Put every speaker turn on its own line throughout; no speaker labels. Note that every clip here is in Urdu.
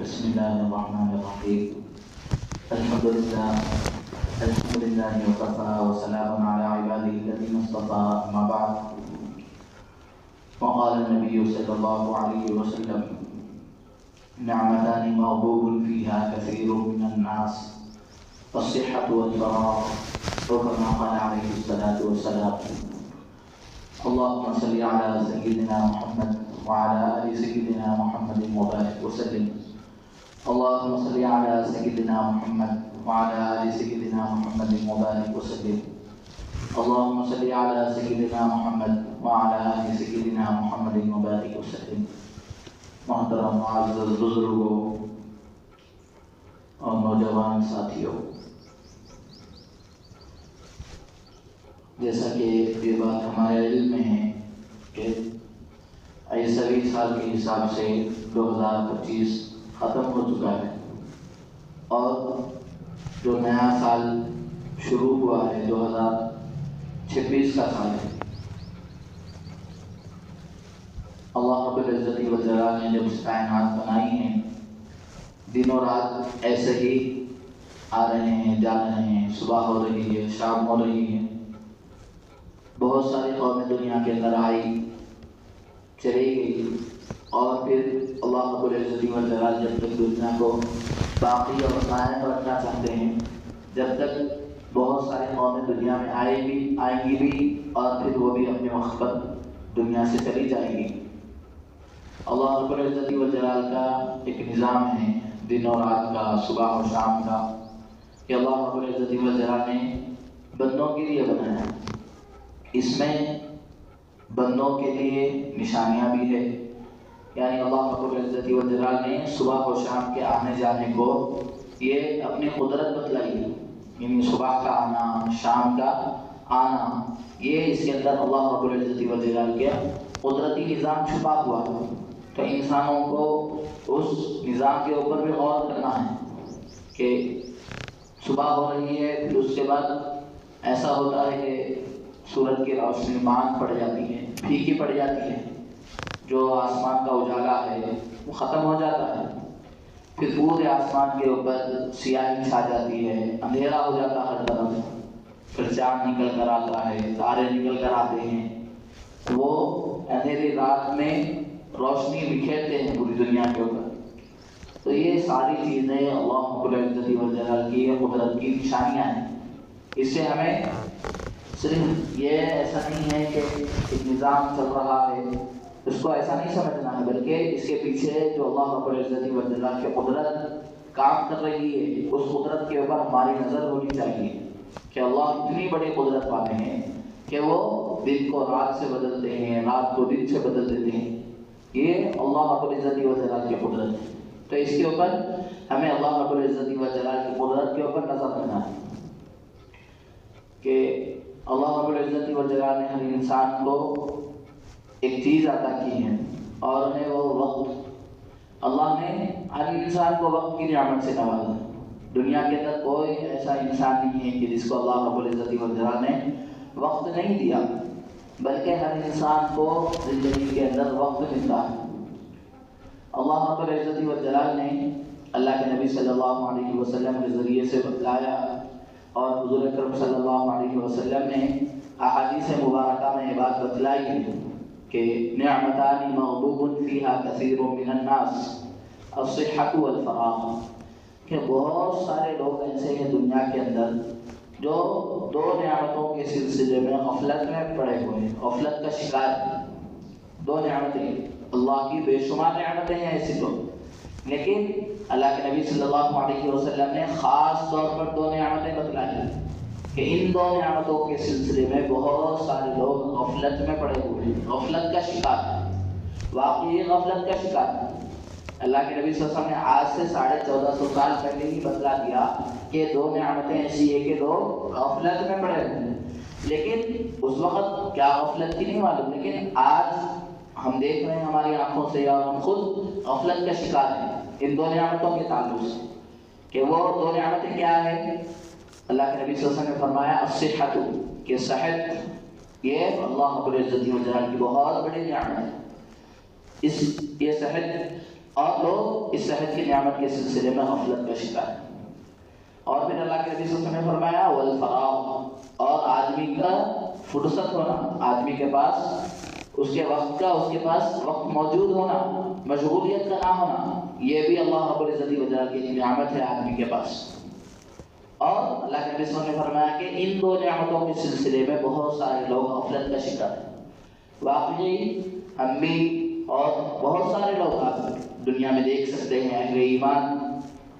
بسم الله الرحمن الرحيم. الحمد لله وكفى وسلام على عباده الذين اصطفى. أما بعد، وقال النبي صلى الله عليه وسلم: نعمتان مغبوب فيها كثير من الناس، الصحة والفراغ، وكما قال عليه الصلاة والسلام. اللهم صل على سيدنا محمد وعلى آل سيدنا محمد وبارك وسلم. اللهم صل على سيدنا محمد وعلى آل سيدنا محمد وبارك وسلم. اللهم صل على سيدنا محمد وعلى آل سيدنا محمد وبارك وسلم. محترم معزز بزرگوں اور نوجوان ساتھیوں، جیسا کہ یہ بات ہمارے علم میں ہے کہ عیسوی سال کے حساب سے 2025 ختم ہو چکا ہے، اور جو نیا سال شروع ہوا ہے 2026 کا سال ہے۔ اللہ رب العزت والجلال نے جب کائنات بنائی ہیں، دن و رات ایسے ہی آ رہے ہیں، جا رہے ہیں، صبح ہو رہی ہے، شام ہو رہی ہے، بہت ساری قومیں دنیا کے اندر آئی، چلی گئی، اور پھر اللہ رب العزت والجلال جب تک دنیا کو باقی اور قائم رکھنا چاہتے ہیں، جب تک بہت سارے قومیں دنیا میں آئیں گی بھی، اور پھر وہ بھی اپنے وقت پر دنیا سے چلی جائیں گی۔ اللہ رب العزت والجلال کا ایک نظام ہے دن اور رات کا، صبح اور شام کا، کہ اللہ رب العزت والجلال نے بندوں کے لیے بنایا۔ اس میں بندوں کے لیے نشانیاں بھی ہے، یعنی اللہ رب العزت والجلال نے صبح و شام کے آنے جانے کو یہ اپنی قدرت بتلائی ہے، یعنی صبح کا آنا، شام کا آنا، یہ اس کے اندر اللہ رب العزت والجلال کے قدرتی نظام چھپا ہوا ہے۔ تو انسانوں کو اس نظام کے اوپر بھی غور کرنا ہے کہ صبح ہو رہی ہے، پھر اس کے بعد ایسا ہوتا ہے کہ سورج کی روشنی ماند پڑ جاتی ہے، پھیکی پڑ جاتی ہے، جو آسمان کا اجالا ہے وہ ختم ہو جاتا ہے، پھر پورے آسمان کے اوپر سیاہی چھا جاتی ہے، اندھیرا ہو جاتا ہے ہر طرف، پھر چاند نکل کر آتا ہے، تارے نکل کر آتے ہیں، وہ اندھیری رات میں روشنی بکھیرتے ہیں پوری دنیا کے اوپر۔ تو یہ ساری چیزیں اللہ رب العزت والجلال کی قدرت کی نشانیاں ہیں۔ اس سے ہمیں صرف یہ ایسا نہیں ہے کہ ایک نظام چل رہا ہے، اس کو ایسا نہیں سمجھنا ہے، بلکہ اس کے پیچھے جو اللہ رب العزت والجلال کی قدرت کام کر رہی ہے، اس قدرت کے اوپر ہماری نظر ہونی چاہیے کہ اللہ اتنی بڑی قدرت والے ہیں کہ وہ دن کو رات سے بدلتے ہیں، رات کو دن سے بدل دیتے ہیں۔ یہ اللہ رب العزت والجلال کی قدرت ہے۔ تو اس کے اوپر ہمیں اللہ رب العزت والجلال کی قدرت کے اوپر نظر رکھنا ہے کہ اللہ رب العزت والجلال نے ہر انسان کو ایک چیز عطا کی ہے، اور ہے وہ وقت۔ اللہ نے ہر انسان کو وقت کی نعمت سے نوازا۔ دنیا کے اندر کوئی ایسا انسان نہیں ہے کہ جس کو اللہ رب العزت والجلال نے وقت نہیں دیا، بلکہ ہر انسان کو زندگی کے اندر وقت ملتا ہے۔ اللہ رب العزت والجلال نے اللہ کے نبی صلی اللہ علیہ وسلم کے ذریعے سے بتلایا، اور حضور اکرم صلی اللہ علیہ وسلم نے احادیث مبارکہ میں یہ بات بتلائی ہے کہ نعمتان مغبوب فیہا کثیر من الناس، الصحة والفراغ، کہ بہت سارے لوگ ایسے ہیں دنیا کے اندر جو دو نعمتوں کے سلسلے میں غفلت میں پڑے ہوئے ہیں، غفلت کا شکار ہیں۔ دو نعمتیں، اللہ کی بے شمار نعمتیں ہیں ایسی لوگ، لیکن اللہ کے نبی صلی اللہ علیہ وسلم نے خاص طور پر دو نعمتیں بتلائی کہ ان دو نعمتوں کے سلسلے میں بہت سارے لوگ غفلت میں پڑے ہوئے ہیں، غفلت کا شکار ہیں، واقعی غفلت کا شکار ہیں۔ اللہ کے نبی صلی اللہ علیہ وسلم نے آج سے 1450 سال پہلے ہی بتلا دیا کہ دو نعمتیں ایسی ہیں کہ لوگ غفلت میں پڑے ہوئے ہیں، لیکن اس وقت کیا غفلت کی نہیں معلوم، لیکن آج ہم دیکھ رہے ہیں ہماری آنکھوں سے، اور ہم خود غفلت کا شکار ہیں ان دو نعمتوں کے تعلق سے۔ کہ وہ دو نعمتیں کیا ہیں؟ اللہ کے نبی صلی اللہ علیہ وسلم نے فرمایا الصحت، کہ صحت یہ اللہ رب العزت والجلال کی بہت بڑی نعمت ہے۔ یہ صحت اور لوگ اس صحت کی نعمت کے سلسلے میں غفلت کا شکار ہیں۔ اور پھر اللہ کے نبی صلی اللہ علیہ وسلم نے فرمایا والفراغ، اور آدمی کا فرصت ہونا، آدمی کے پاس اس کے وقت کا، اس کے پاس وقت موجود ہونا، مشغولیت کا نہ ہونا، یہ بھی اللہ رب العزت وجل کی نعمت ہے آدمی کے پاس۔ اور اللہ کے نبی صلی اللہ علیہ وسلم نے فرمایا کہ ان دو نعمتوں کے سلسلے میں بہت سارے لوگ غفلت کا شکار ہیں۔ واقعی ہم بھی اور بہت سارے لوگ آپ دنیا میں دیکھ سکتے ہیں اہل ایمان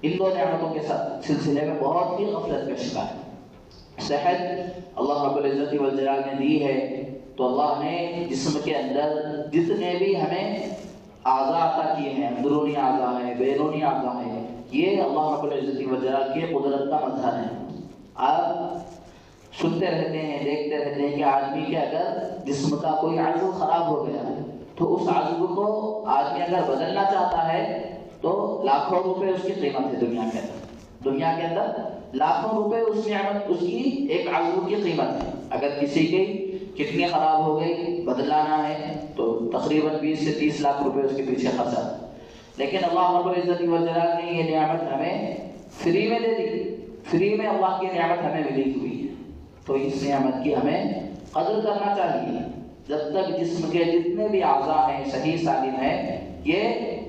ان دو نعمتوں کے سلسلے میں بہت ہی غفلت کا شکار ہے۔ صحت اللہ رب العزت والجلال نے دی ہے، تو اللہ نے جسم کے اندر جتنے بھی ہمیں اعضاء عطا کیے ہیں، اندرونی اعضاء ہے، بیرونی اعضاء ہے، یہ اللہ رب العزت والجلال کے قدرت کا مظہر ہے۔ آپ سنتے رہتے ہیں، دیکھتے رہتے ہیں کہ آدمی کے اگر جسم کا کوئی عضو خراب ہو گیا تو اس عضو کو آدمی اگر بدلنا چاہتا ہے تو لاکھوں روپے اس کی قیمت ہے دنیا کے اندر لاکھوں روپے اس نعمت، اس کی ایک عضو کی قیمت ہے۔ اگر کسی کی کڈنی خراب ہو گئی، بدلانا ہے، تو تقریباً 20 سے 30 لاکھ روپے اس کے پیچھے خرچہ ہے۔ لیکن اللہ رب العزت والجلال نے یہ نعمت ہمیں فری میں دے دی، فری میں اللہ کی نعمت ہمیں ملی ہوئی ہے، تو اس نعمت کی ہمیں قدر کرنا چاہیے۔ جب تک جسم کے جتنے بھی اعضاء ہیں صحیح سالم ہیں، یہ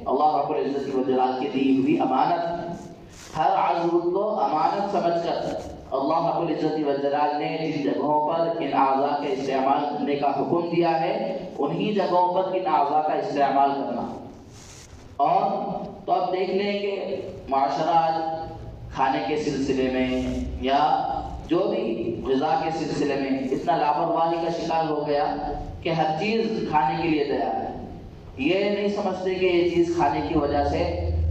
اللہ رب العزت والجلال کی دی ہوئی امانت ہے۔ ہر عضو کو امانت سمجھ کر اللہ رب العزت والجلال نے جن جگہوں پر ان اعضاء کے استعمال کرنے کا حکم دیا ہے، انہی جگہوں پر ان اعضاء کا استعمال کرنا۔ اور تو اب دیکھ لیں کہ معاشرہ کھانے کے سلسلے میں یا جو بھی غذا کے سلسلے میں اتنا لاپرواہی کا شکار ہو گیا کہ ہر چیز کھانے کے لیے تیار ہے۔ یہ نہیں سمجھتے کہ یہ چیز کھانے کی وجہ سے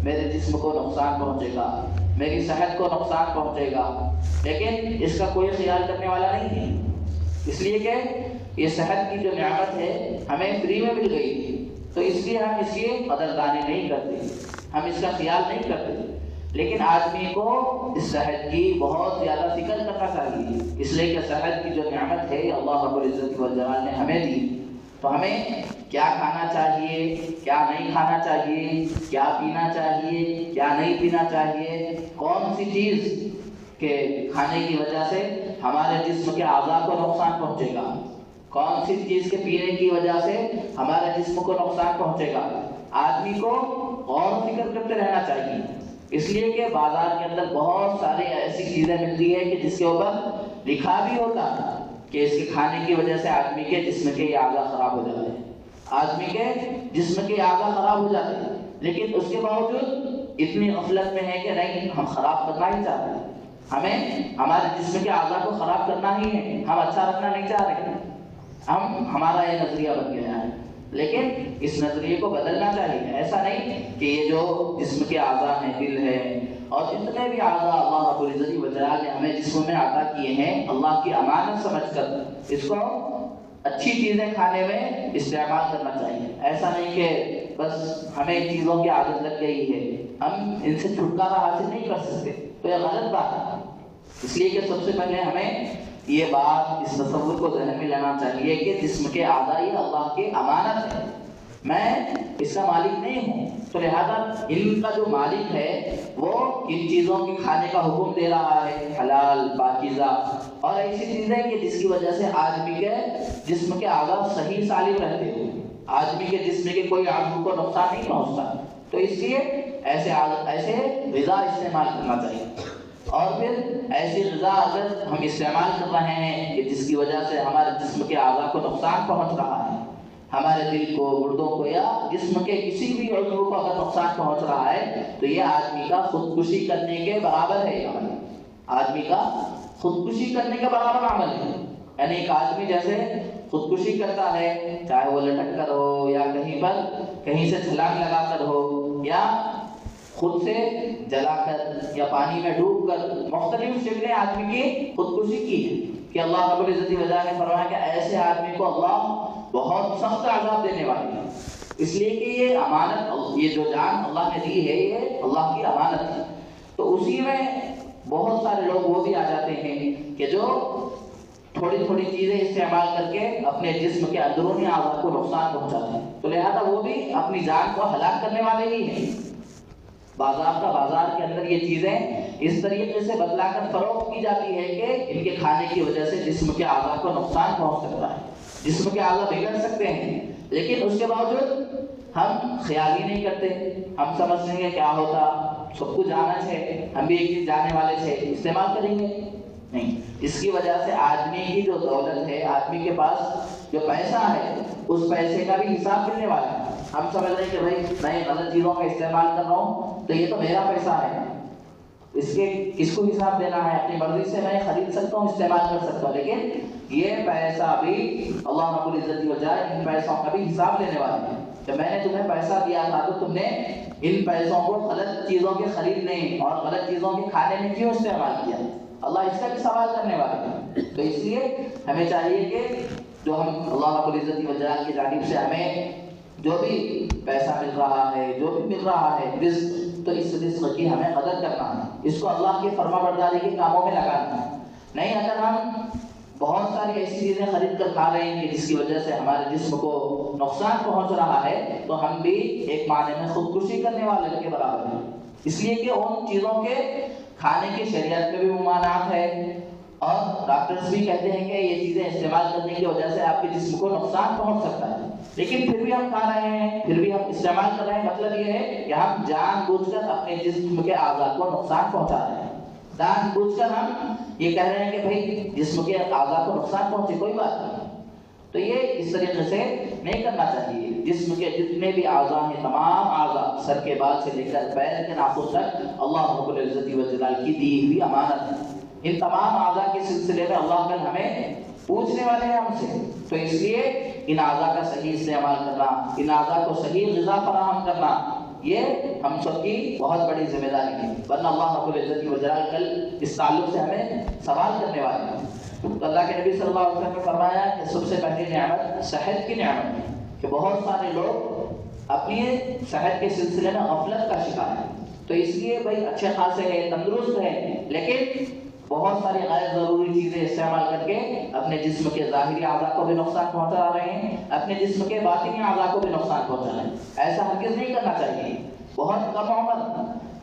میرے جسم کو نقصان پہنچے گا، میری صحت کو نقصان پہنچے گا، لیکن اس کا کوئی خیال کرنے والا نہیں ہے، اس لیے کہ یہ صحت کی جو نعمت ہے ہمیں فری میں مل گئی تھی، تو اس لیے ہم اس کی قدردانی نہیں کرتے، ہم اس کا خیال نہیں کرتے۔ لیکن آدمی کو اس صحت کی بہت زیادہ فکر کرنا چاہیے، اس لیے کہ صحت کی جو نعمت ہے اللہ رب العزت والجلال نے ہمیں دی، تو ہمیں کیا کھانا چاہیے، کیا نہیں کھانا چاہیے، کیا پینا چاہیے، کیا نہیں پینا چاہیے، کون سی چیز کے کھانے کی وجہ سے ہمارے جسم کے اعضاء کو نقصان پہنچے گا، کون سی چیز کے پینے کی وجہ سے ہمارے جسم کو نقصان پہنچے گا، آدمی کو غور و فکر کرتے رہنا چاہیے۔ اس لیے کہ بازار کے اندر بہت ساری ایسی چیزیں ملتی ہے کہ جس کے اوپر لکھا بھی ہوتا ہے کہ اس کے کھانے کی وجہ سے آدمی کے جسم کے اعضاء خراب ہو جاتے ہیں، آدمی کے جسم کے اعضاء خراب ہو جاتے ہیں، لیکن اس کے باوجود اتنی غفلت میں ہے کہ نہیں، ہم خراب کرنا ہی چاہتے ہیں، ہمیں ہمارے جسم کے اعضاء کو خراب کرنا ہی ہے، ہم اچھا رکھنا نہیں چاہ رہے، ہمارا یہ نظریہ بن گیا ہے۔ لیکن اس نظریے کو بدلنا چاہیے، ایسا نہیں کہ یہ جو جسم کے اعضاء ہیں، دل ہے اور جتنے بھی اعضاء اللہ رب العزت والجلال نے ہمیں جسم میں عطا کیے ہیں، اللہ کی امانت سمجھ کر اس کو اچھی چیزیں کھانے میں استعمال کرنا چاہیے۔ ایسا نہیں کہ بس ہمیں ان چیزوں کی عادت لگ گئی ہے، ہم ان سے چھٹکارا حاصل نہیں کر سکتے، تو یہ غلط بات ہے۔ اس لیے کہ سب سے پہلے ہمیں یہ بات، اس تصور کو ذہن میں لینا چاہیے کہ جسم کے اعضاء یہ اللہ کی امانت ہے، میں اس کا مالک نہیں ہوں، تو لہذا ان کا جو مالک ہے وہ ان چیزوں کی کھانے کا حکم دے رہا ہے، حلال، پاکیزہ اور ایسی چیزیں کہ جس کی وجہ سے آدمی کے جسم کے اعضاء صحیح سالم رہتے ہیں، آدمی کے جسم کے کوئی عضو کو نقصان نہیں پہنچتا، تو اس لیے ایسے غذا استعمال کرنا چاہیے۔ اور پھر ایسی غذا اگر ہم استعمال کر رہے ہیں کہ جس کی وجہ سے ہمارے جسم کے اعضاء کو نقصان پہنچ رہا ہے، ہمارے دل کو، گردوں کو یا جسم کے کسی بھی عضو کو اگر نقصان پہنچ رہا ہے، تو یہ آدمی کا خودکشی کرنے کے برابر ہے، آدمی کا خودکشی کرنے کے برابر عمل ہے۔ یعنی ایک آدمی جیسے خودکشی کرتا ہے، چاہے وہ لٹک کر ہو یا کہیں سے چھلانگ لگا کر ہو یا خود سے جلا کر یا پانی میں ڈوب کر، مختلف شکلیں آدمی کی خودکشی کی ہے کہ اللہ رب العزت والجلال نے فرمایا کہ ایسے آدمی کو اللہ بہت سخت عذاب دینے والی ہے، اس لیے کہ یہ امانت، یہ جو جان اللہ نے دی ہے یہ اللہ کی امانت ہے۔ تو اسی میں بہت سارے لوگ وہ بھی آ جاتے ہیں کہ جو تھوڑی تھوڑی چیزیں استعمال کر کے اپنے جسم کے اندرونی اعضاء کو نقصان پہنچاتے ہیں، تو لہذا وہ بھی اپنی جان کو ہلاک کرنے والے ہی ہیں۔ بازار کے اندر یہ چیزیں اس طریقے سے بدلا کر فروخت کی جاتی ہے کہ ان کے کھانے کی وجہ سے جسم کے اعضاء کو نقصان پہنچ سکتا ہے، جسم کے اعضاء بگڑ سکتے ہیں، لیکن اس کے باوجود ہم خیال ہی نہیں کرتے۔ ہم سمجھتے ہیں کہ کیا ہوتا، سب کو جانا ہے، ہم بھی ایک دن جانے والے تھے، استعمال کریں گے نہیں۔ اس کی وجہ سے آدمی کی جو دولت ہے، آدمی کے پاس جو پیسہ ہے، اس پیسے کا بھی حساب ملنے والا ہے۔ ہم سمجھ رہے ہیں کہ بھائی میں غلط چیزوں کا استعمال کر رہا ہوں تو یہ تو میرا پیسہ ہے، اس کو حساب دینا ہے، اپنی مرضی سے میں خرید سکتا ہوں، استعمال کر سکتا ہوں، لیکن یہ پیسہ بھی اللہ رب العزت و جل ان پیسوں کا بھی حساب لینے والا ہے کہ میں نے تمہیں پیسہ دیا تھا تو تم نے ان پیسوں کو غلط چیزوں کے خریدنے اور غلط چیزوں کے کھانے میں کیوں استعمال کیا، اللہ اس کا بھی سوال کرنے والا ہے۔ تو اس لیے ہمیں چاہیے کہ جو ہم اللہ رب العزت و جل کی جانب سے ہمیں جو بھی پیسہ مل رہا ہے، جو بھی مل رہا ہے رزق، تو اس رزق کی ہمیں قدر کرنا ہے، اس کو اللہ کی فرما برداری کے کاموں میں لگانا ہے۔ نہیں اگر ہم بہت ساری ایسی چیزیں خرید کر کھا رہے ہیں کہ جس کی وجہ سے ہمارے جسم کو نقصان پہنچ رہا ہے، تو ہم بھی ایک معنی میں خودکشی کرنے والے کے برابر ہیں، اس لیے کہ ان چیزوں کے کھانے کی شریعت میں بھی ممانعت ہے، اور ڈاکٹرز بھی کہتے ہیں کہ یہ چیزیں استعمال کرنے کی وجہ سے آپ کے جسم کو نقصان پہنچ سکتا ہے، لیکن پھر بھی ہم کھا رہے ہیں، پھر بھی ہم استعمال کر رہے ہیں۔ مطلب یہ ہے کہ ہم جان بوجھ کر اپنے جسم کے اعضاء کو نقصان پہنچا رہے ہیں، جان بوجھ کر ہم یہ کہہ رہے ہیں کہ بھائی جسم کے اعضاء کو نقصان پہنچے، کوئی بات نہیں، تو یہ اس طریقے سے نہیں کرنا چاہیے۔ جسم کے جتنے بھی اعضاء ہیں، تمام اعضاء سر کے بال سے لے کر پیر کے ناخن تک اللہ رب العزت و جلال کی دی ہوئی امانت ہے۔ ان تمام اعضاء کے سلسلے میں اللہ کل ہمیں پوچھنے والے ہیں ہم سے، تو اس لیے ان اعضاء کا صحیح استعمال کرنا، ان اعضاء کو صحیح غذا فراہم کرنا، یہ ہم سب کی بہت بڑی ذمہ داری ہے، ورنہ اللہ رب العزت و جلال کل اس تعلق سے ہمیں سوال کرنے والے ہیں۔ تو اللہ کے نبی صلی اللہ علیہ وسلم نے فرمایا کہ سب سے پہلی نعمت صحت کی نعمت ہے، کہ بہت سارے لوگ اپنی صحت کے سلسلے میں غفلت کا شکار ہیں، تو اس لیے بھائی اچھے خاصے ہیں، تندرست ہیں، لیکن بہت ساری غیر ضروری چیزیں استعمال کر کے اپنے جسم کے ظاہری اعضاء کو بھی نقصان پہنچا رہے ہیں، اپنے جسم کے باطنی اعضاء کو بھی نقصان پہنچا رہے ہیں۔ ایسا ہرگز نہیں کرنا چاہیے۔ بہت کم عمر،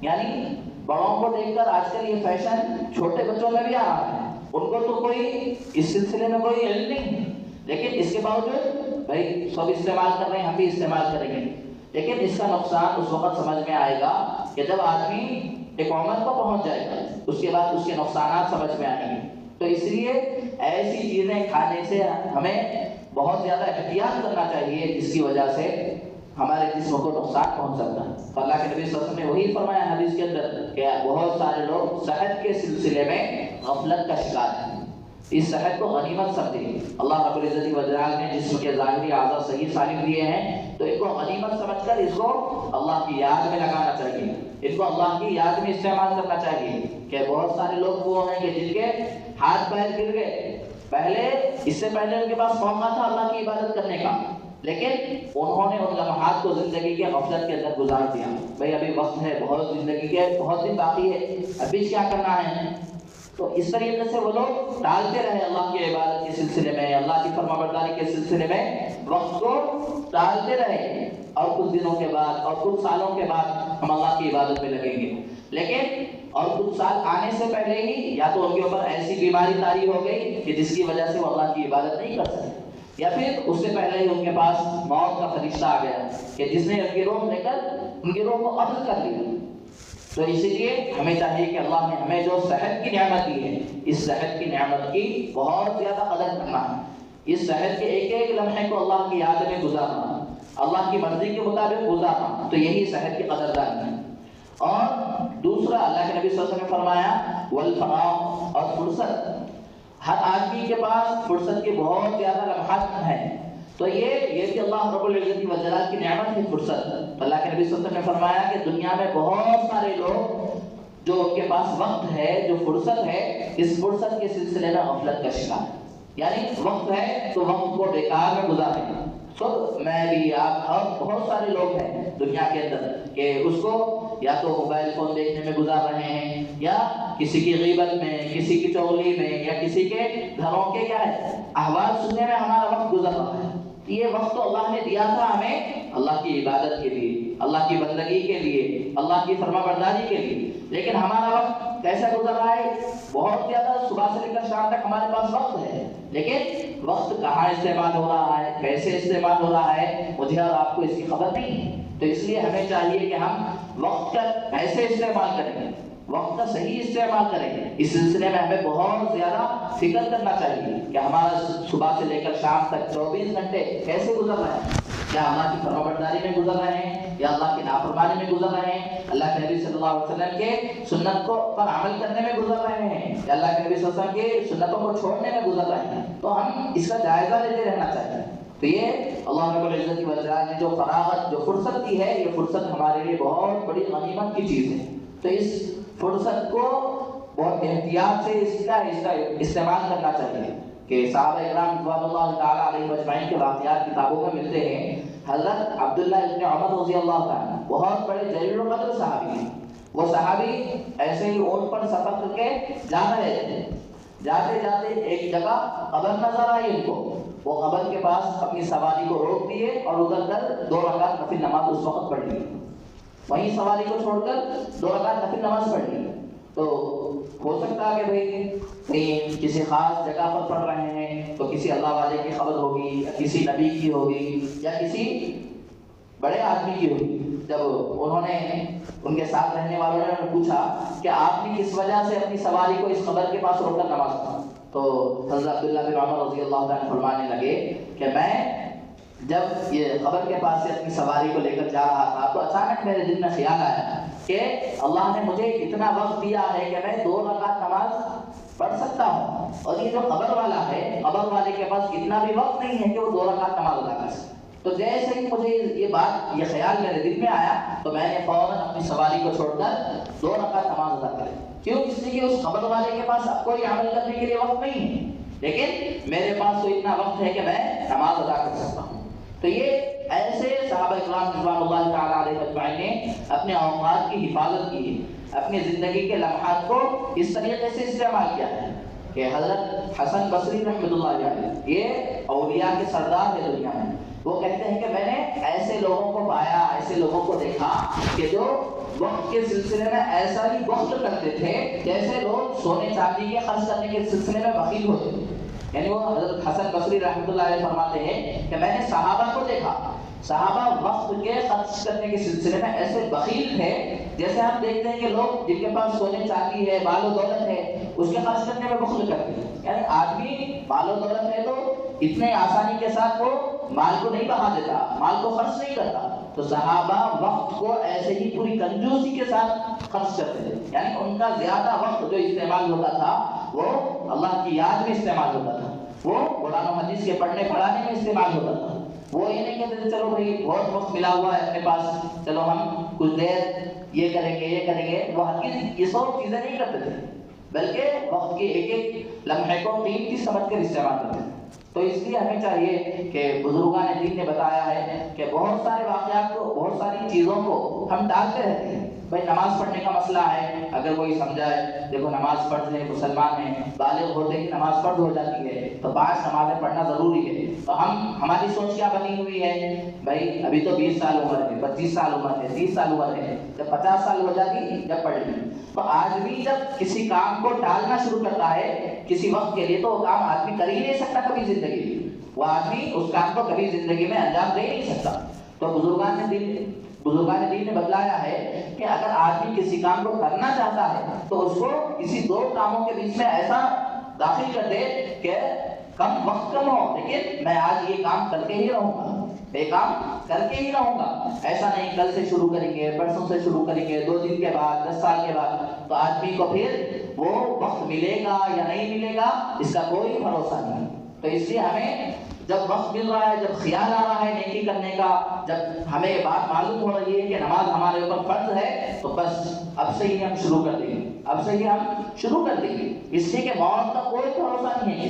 یعنی بڑوں کو دیکھ کر آج کل یہ فیشن چھوٹے بچوں میں بھی آ رہا ہے، ان کو تو کوئی اس سلسلے میں کوئی علم نہیں ہے، لیکن اس کے باوجود بھائی سب استعمال کر رہے ہیں، ہم بھی استعمال کریں گے، لیکن اس کا نقصان اس وقت سمجھ میں آئے گا کہ جب آدمی ایک عمر کو پہنچ جائے گا، اس کے بعد اس کے نقصانات سمجھ میں آئیں گے۔ تو اس لیے ایسی چیزیں کھانے سے ہمیں بہت زیادہ احتیاط کرنا چاہیے جس کی وجہ سے ہمارے جسم کو نقصان پہنچ سکتا ہے۔ اللہ کے نبی صلی اللہ علیہ وسلم نے وہی فرمایا حدیث کے اندر کہ بہت سارے لوگ صحت کے سلسلے میں غفلت کا شکار ہیں، اس صحت کو غنیمت سمجھیں۔ اللہ رب العزت و جلال نے جسم کے ظاہری اعضاء صحیح سالم دیے ہیں، تو ان کو غنیمت سمجھ کر اس کو اللہ کی یاد میں لگانا چاہیے، ان کو اللہ کی یاد میں استعمال کرنا چاہیے۔ کہ بہت سارے لوگ وہ ہیں کہ جن کے ہاتھ پیر گر گئے، اس سے پہلے ان کے پاس موقع تھا اللہ کی عبادت کرنے کا، لیکن انہوں نے ان لمحات کو زندگی کے غفلت کے اندر گزار دیا۔ بھائی ابھی وقت ہے، بہت زندگی کے بہت دن باقی ہے، ابھی کیا کرنا ہے، تو اس طریقے سے وہ لوگ ٹالتے رہے اللہ کی عبادت کے سلسلے میں، اللہ کی فرما برداری کے سلسلے میں وقت کو ٹالتے رہے، اور کچھ دنوں کے بعد اور کچھ سالوں کے بعد ہم اللہ کی عبادت میں لگیں گے، لیکن اور کچھ سال آنے سے پہلے ہی یا تو ان کے اوپر ایسی بیماری طاری ہو گئی کہ جس کی وجہ سے وہ اللہ کی عبادت نہیں کر سکتے، یا پھر اس سے پہلے ہی ان کے پاس موت کا فرشتہ آ گیا کہ جس نے ان کی روح لے کر ان کی روح کو قبض کر لیا۔ تو اسی لیے ہمیں چاہیے کہ اللہ نے ہمیں جو صحت کی نعمت دی ہے، اس صحت کی نعمت کی بہت زیادہ قدر کرنا ہے، اس صحت کے ایک ایک لمحے کو اللہ کی یاد میں گزارنا، اللہ کی مرضی کے مطابق گزارنا، تو یہی صحت کی قدردانی ہے۔ اور دوسرا اللہ کے نبی صلی اللہ علیہ وسلم نے فرمایا والفراغ، اور فرصت، ہر آدمی کے پاس فرصت کے بہت زیادہ لمحات ہیں، تو یہ بھی اللہ رب العزت و جلال کی نعمت ہے فرصت۔ اللہ کے نبی صلی اللہ علیہ وسلم نے فرمایا کہ دنیا میں بہت سارے لوگ جو ان کے پاس وقت ہے، جو فرصت ہے، اس فرصت کے سلسلے میں غفلت کا شکار ہے، یعنی وقت ہے تو وقت کو بیکار میں گزارے، خود میں بھی، آپ اور بہت سارے لوگ ہیں دنیا کے اندر کہ اس کو یا تو موبائل فون دیکھنے میں گزار رہے ہیں، یا کسی کی غیبت میں، کسی کی چغلی میں، یا کسی کے گھروں کے کیا ہے احوال سننے میں ہمارا وقت گزر رہا ہے۔ یہ وقت تو اللہ نے دیا تھا ہمیں اللہ کی عبادت کے لیے، اللہ کی بندگی کے لیے، اللہ کی فرما برداری کے لیے، لیکن ہمارا وقت کیسا گزر رہا ہے؟ بہت زیادہ صبح سے لے کر شام تک ہمارے پاس وقت ہے، لیکن وقت کہاں استعمال ہو رہا ہے، کیسے استعمال ہو رہا ہے، مجھے اور آپ کو اس کی خبر نہیں ہے۔ تو اس لیے ہمیں چاہیے کہ ہم وقت کا کیسے استعمال کریں، وقت کا صحیح استعمال کریں۔ اس سلسلے میں ہمیں بہت زیادہ فکر کرنا چاہیے کہ ہمارا صبح سے لے کر شام تک 24 گھنٹے کیسے گزر رہے ہیں۔ کیا اللہ کی فرمانبرداری میں گزر رہے ہیں، یا اللہ کی نافرمانی میں گزر رہے ہیں، اللہ کے نبی صلی اللہ علیہ وسلم کے سنت کو پر عمل کرنے میں گزر رہے ہیں، یا اللہ کے نبی صلی اللہ علیہ وسلم کے سنتوں کو چھوڑنے میں گزر رہے ہیں؟ تو ہم اس کا جائزہ لیتے رہنا چاہیے۔ تو یہ اللہ رب العزت والجلال نے جو فراغت، جو فرصت دی ہے، یہ فرصت ہمارے لیے بہت بڑی غنیمت کی چیز ہے۔ تو اس فرصت کو بہت احتیاط سے اس کا استعمال کرنا چاہیے کہ صحابہ اکرام رضوان اللہ تعالیٰ علیہ اجمعین کے واقعات کتابوں میں ملتے ہیں۔ حضرت عبداللہ ابن عمر رضی اللہ تعالیٰ بہت بڑے جلیل القدر صحابی ہیں۔ وہ صحابی ایسے ہی اونٹ پر سفر کر کے جا رہے تھے، جاتے جاتے ایک جگہ قبر نظر آئی ان کو۔ وہ قبر کے پاس اپنی سواری کو روک دیے اور ادھر کر 2 رکعت نفل نماز اس وقت پڑھ لی، وہیں سواری کو چھوڑ کر 2 رکعت نفل نماز پڑھ لی۔ تو ہو سکتا ہے کہ بھئی کہیں کسی خاص جگہ پر پڑھ رہے ہیں تو کسی اللہ والے کی خبر ہوگی، یا کسی نبی کی ہوگی، یا کسی بڑے آدمی کی ہوگی۔ جب انہوں نے ان کے ساتھ رہنے والوں نے پوچھا کہ آپ نے کس وجہ سے اپنی سواری کو اس قبر کے پاس روک کر نماز پڑھا، تو حضرت عبداللہ بن عمر رضی اللہ عنہ فرمانے لگے کہ میں جب یہ قبر کے پاس سے اپنی سواری کو لے کر جا رہا تھا تو اچانک میرے دل میں خیال آیا کہ اللہ نے مجھے اتنا وقت دیا ہے کہ میں 2 رکعت نماز پڑھ سکتا ہوں، اور یہ جو قبر والا ہے، قبر والے کے پاس اتنا بھی وقت نہیں ہے کہ وہ 2 رکعت نماز ادا کر سکے۔ تو جیسے ہی مجھے یہ خیال میرے دل میں آیا تو میں نے فوراً اپنی سواری کو چھوڑ کر 2 رکعت نماز ادا کر لی۔ کیوں؟ اس لیے کہ اس قبر والے کے پاس اب کوئی عمل کرنے کے لیے وقت نہیں ہے، لیکن میرے پاس تو اتنا وقت ہے کہ میں نماز ادا کر سکتا ہوں۔ تو یہ ایسے صحابہ کرام رضوان اللہ تعالیٰ علیہ اجمعین نے اپنے اوقات کی حفاظت کی ہے، اپنی زندگی کے لمحات کو اس طریقے سے استعمال کیا ہے کہ حضرت حسن بصری رحمۃ اللہ علیہ، یہ اولیاء کے سردار ہے دنیا میں، وہ کہتے ہیں کہ میں نے ایسے لوگوں کو پایا، ایسے لوگوں کو دیکھا کہ جو وقت کے سلسلے میں ایسا ہی بخل کرتے تھے جیسے لوگ سونے چاندی کے خرچ کرنے کے سلسلے میں بخیل ہوتے تھے۔ یعنی وہ حضرت حسن بصری رحمۃ اللہ علیہ فرماتے ہیں کہ میں نے صحابہ کو دیکھا، صحابہ وقت کے خرچ کرنے کے سلسلے میں ایسے بخیل تھے جیسے ہم دیکھتے ہیں کہ لوگ جن کے پاس سونے چاندی ہے، مال و دولت ہے، اس کے خرچ کرنے میں بخل کرتے ہیں۔ یعنی آدمی مال و دولت ہے تو اتنے آسانی کے ساتھ وہ مال کو نہیں بہا دیتا، مال کو خرچ نہیں کرتا۔ تو صحابہ وقت کو ایسے ہی پوری کنجوسی کے ساتھ خرچ کرتے تھے، یعنی ان کا زیادہ وقت جو استعمال ہوتا تھا وہ اللہ کی یاد میں استعمال ہوتا تھا، وہ قرآن و حدیث کے پڑھنے پڑھانے میں استعمال ہوتا تھا۔ وہ یہ نہیں کہتے تھے چلو بھائی بہت وقت ملا ہوا ہے اپنے پاس، چلو ہم کچھ دیر یہ کریں گے یہ کریں گے، وہ ہرگز یہ سب چیزیں نہیں کرتے تھے، بلکہ وقت کے ایک ایک لمحے کو قیمتی سمجھ کر استعمال کرتے تھے۔ تو اس لیے ہمیں چاہیے کہ بزرگان دین نے بتایا ہے کہ بہت سارے واقعات کو، بہت ساری چیزوں کو ہم ٹالتے رہتے ہیں۔ بھائی نماز پڑھنے کا مسئلہ ہے، اگر کوئی سمجھائے دیکھو نماز پڑھ لیں، مسلمان ہیں، بالغ ہوتے ہی نماز پڑھ ہو جاتی ہے تو 5 نمازیں پڑھنا ضروری ہے۔ تو ہماری سوچ کیا بنی ہوئی ہے؟ بھائی ابھی تو 20 سال عمر ہے، 25 سال عمر ہے، 30 سال عمر ہے، جب 50 سال ہو جاتی جب پڑھ لی۔ تو آدمی جب کسی کام کو ٹالنا شروع کرتا ہے کسی وقت کے لیے تو وہ کام آدمی کر ہی نہیں سکتا کبھی زندگی میں، وہ آدمی اس کام کو کبھی زندگی میں انجام دے نہیں سکتا۔ تو بزرگان دین نے بتلایا ہے کہ اگر آدمی کسی کام کو کرنا چاہتا ہے تو اس کو کسی 2 کاموں کے بیچ میں ایسا داخل کر دے کہ کم وقت کم ہو لیکن میں آج یہ کام کر کے ہی رہوں گا، یہ کام کر کے ہی رہوں گا۔ ایسا نہیں کل سے شروع کریں گے، پرسوں سے شروع کریں گے، 2 دن کے بعد، 10 سال کے بعد، تو آدمی کو پھر وہ وقت ملے گا یا نہیں ملے گا اس کا کوئی بھروسہ نہیں۔ تو اس لیے ہمیں جب وقت مل رہا ہے، جب خیال آ رہا ہے نیکی کرنے کا، جب ہمیں یہ بات معلوم ہو رہی ہے کہ نماز ہمارے اوپر فرض ہے، تو بس اب سے ہی ہم شروع کر دیں گے، اب سے ہی ہم شروع کر دیں گے۔ اس لیے کہ موت کا کوئی بھروسہ نہیں ہے،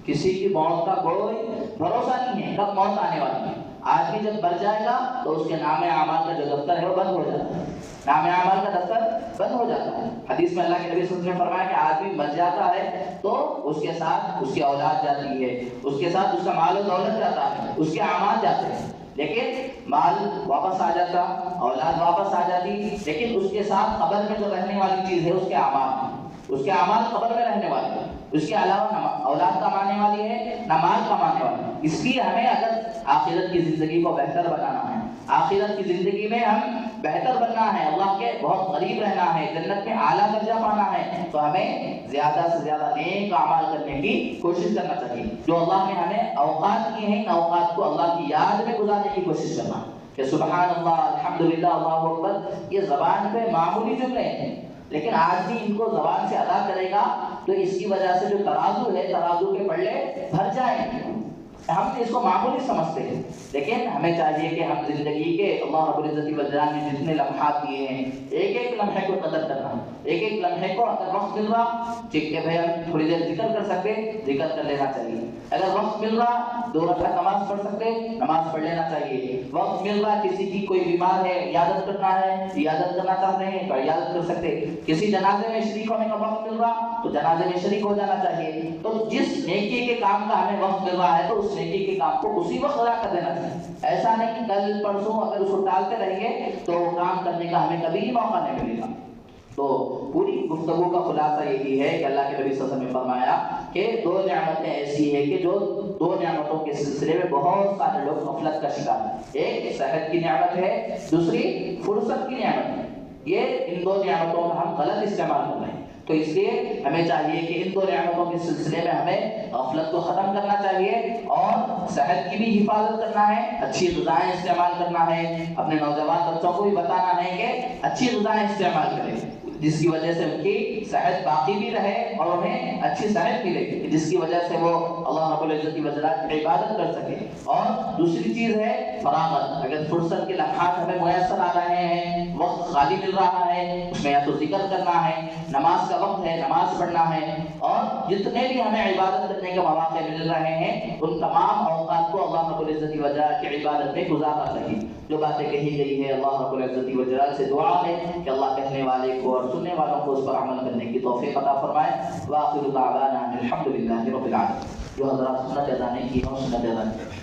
کسی کی موت کا کوئی بھروسہ نہیں ہے، کب موت آنے والی ہے۔ آدمی جب مر جائے گا تو اس کے نام اعمال کا جو دفتر ہے وہ بند ہو جاتا ہے، نام اعمال کا دفتر بند ہو جاتا ہے۔ حدیث میں اللہ کے نبی صلی اللہ علیہ وسلم نے فرمایا کہ آدمی مر جاتا ہے تو اس کے ساتھ اس کی اولاد جاتی ہے، اس کے ساتھ اس کا مال و دولت جاتا ہے، اس کے اعمال جاتے ہیں، لیکن مال واپس آ جاتا، اولاد واپس آ جاتی، لیکن اس کے ساتھ قبر میں جو رہنے والی چیز ہے اس کے اعمال، اس کے اعمال قبر میں رہنے والے ہیں، اس کے علاوہ نہ اولاد کمانے والی ہے نہ مال کمانے والی ہے۔ اس لیے ہمیں اگر آخرت کی زندگی کو بہتر بنانا ہے، آخرت کی زندگی میں ہم بہتر بننا ہے، اللہ کے بہت قریب رہنا ہے، جنت میں اعلیٰ درجہ پانا ہے، تو ہمیں زیادہ سے زیادہ نیک اعمال کرنے کی کوشش کرنا چاہیے۔ جو اللہ نے ہمیں اوقات کیے ہیں، ان اوقات کو اللہ کی یاد میں گزارنے کی کوشش کرنا کہ سبحان اللہ، الحمدللہ، اللہ اکبر، یہ زبان پہ معمولی جملے ہیں، لیکن آدمی ان کو زبان سے ادا کرے گا تو اس کی وجہ سے جو ترازو ہے، ترازو کے پلڑے بھر جائیں گے۔ ہم اس کو معمولی سمجھتے ہیں، لیکن ہمیں چاہیے کہ ہم زندگی کے اللہ رب العزت والجلال نے جتنے لمحات دیے ہیں، ایک ایک لمحے کو قدر کرنا، ایک ایک لمحے کو اگر وقت مل رہا کہ بھائی ہم تھوڑی دیر ذکر کر سکتے، ذکر کر لینا چاہیے، اگر وقت مل رہا 2 رکعت نماز پڑھ سکتے، نماز پڑھ لینا چاہیے، وقت مل رہا کسی کی کوئی بیمار ہے، عیادت کرنا ہے، عیادت کرنا چاہتے ہیں تو عیادت کر سکتے، کسی جنازے میں شریک ہونے کا وقت مل رہا تو جنازے میں شریک ہو جانا چاہیے۔ تو جس نیکی کے کام کا ہمیں وقت مل رہا ہے تو اس نیکی کے کام کو اسی وقت ادا کر دینا چاہیے، ایسا نہیں کہ کل پرسوں اگر اس کو ٹالتے رہیں گے تو وہ کام کرنے کا ہمیں کبھی بھی موقع نہیں ملے گا۔ تو پوری گفتگو کا خلاصہ یہی ہے کہ اللہ کے نبی صلی اللہ علیہ وسلم نے فرمایا کہ 2 نعمتیں ایسی ہیں کہ جو 2 نعمتوں کے سلسلے میں بہت سارے لوگ غفلت کا شکار ہیں، ایک صحت کی نعمت ہے، دوسری فرصت کی نعمت ہے۔ یہ ان 2 نعمتوں کا ہم غلط استعمال کر رہے ہیں، تو اس لیے ہمیں چاہیے کہ ان 2 نعمتوں کے سلسلے میں ہمیں غفلت کو ختم کرنا چاہیے اور صحت کی بھی حفاظت کرنا ہے، اچھی غذائیں استعمال کرنا ہے، اپنے نوجوان بچوں کو بھی بتانا ہے کہ اچھی غذائیں استعمال کریں جس کی وجہ سے ان کی صحت باقی بھی رہے اور انہیں اچھی صحت ملے جس کی وجہ سے وہ اللہ رب العزت والجلال کی عبادت کر سکے۔ اور دوسری چیز ہے فراغت، اگر فرصت کے لمحات ہمیں میسر آ رہے ہیں، وقت خالی مل رہا ہے، اس میں یا تو ذکر کرنا ہے، نماز کا وقت ہے، نماز پڑھنا ہے، اور جتنے بھی ہمیں عبادت کرنے کے مواقع مل رہے ہیں ان تمام اوقات کو اللہ رب العزت والجلال کی عبادت میں گزارنا چاہیے۔ جو باتیں کہی گئی ہے اللہ رب العزت والجلال سے دعا ہے کہ اللہ کہنے والے کو اور سننے والوں کو اس پر عمل کرنے کی توفیق عطا فرمائے۔ وآخر دعوانا الحمدللہ رب العالمین۔ جو حضرات سنت ادا نہیں کی ہوں سنت ادا کریں۔